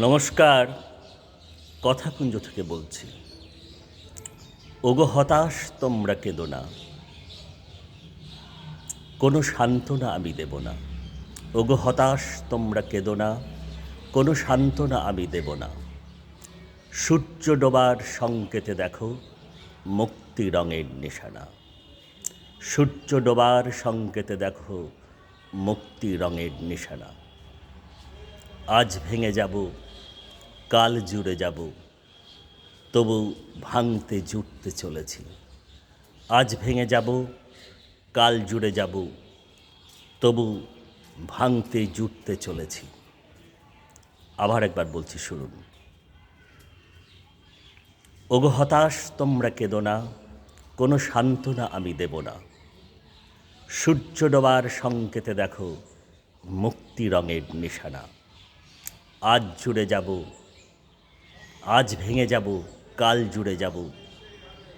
নমস্কার, কথাকুঞ্জ থেকে বলছি। ওগো হতাশ তোমরা কেঁদো না, কোনো সান্ত্বনা আমি দেব না। ওগো হতাশ তোমরা কেঁদো না, কোনো সান্ত্বনা আমি দেব না। সূর্য ডোবার সংকেতে দেখো মুক্তি রঙের নিশানা। সূর্য ডোবার সংকেতে দেখো মুক্তি রঙের নিশানা। আজ ভেঙে যাব, কাল জুড়ে যাব, তবু ভাঙতে জুটতে চলেছি। আজ ভেঙে যাব, কাল জুড়ে যাব, তবু ভাঙতে জুটতে চলেছি। আবার একবার বলছি, শুনুন। ওগো হতাশ তোমরা কেঁদো না, কোনো সান্ত্বনা আমি দেব না। সূর্য ডোবার সংকেতে দেখো মুক্তি রঙের নিশানা। আজ জুড়ে যাব, আজ ভেঙে যাব, কাল জুড়ে যাব,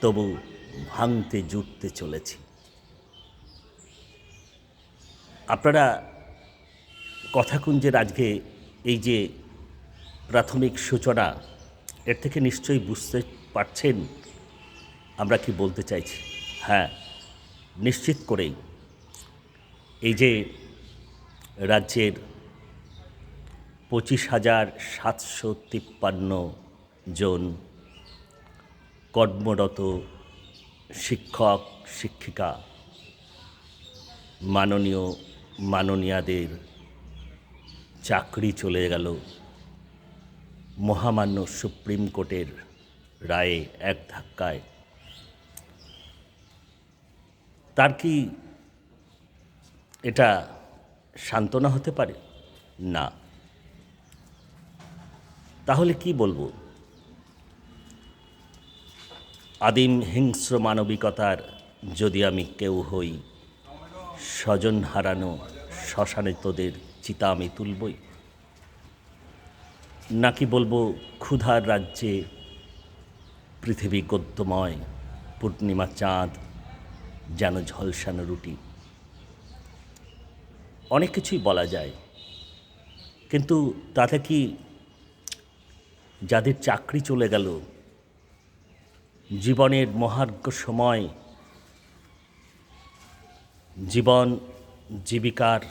তবু ভাঙতে জুটতে চলেছি। আপনারা কথাকুঞ্জের আজকে এই যে প্রাথমিক সূচনা, এর থেকে নিশ্চয়ই বুঝতে পারছেন আমরা কি বলতে চাইছি। হ্যাঁ, নিশ্চিত করেই এই যে রাজ্যের 25,753 জন কর্মরত শিক্ষক শিক্ষিকা, মাননীয়াদের চাকরি চলে গেল মহামান্য সুপ্রিম কোর্টের রায়ে এক ধাক্কায়। তার কি এটা সান্ত্বনা হতে পারে? না। তাহলে কি বলবো? আদিম হিংস্র মানবিকতার যদি আমি কেউ হই, স্বজন হারানো শ্মশানে তোদের চিতা আমি তুলবই। নাকি বলবো ক্ষুধার রাজ্যে পৃথিবী গদ্যময়, পূর্ণিমা চাঁদ যেন ঝলসানো রুটি। অনেক কিছুই বলা যায়, কিন্তু তাতে কি যাদের চাকরি চলে গেল, জীবনের মহার্ঘ সময়, জীবন জীবিকার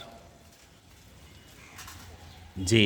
যে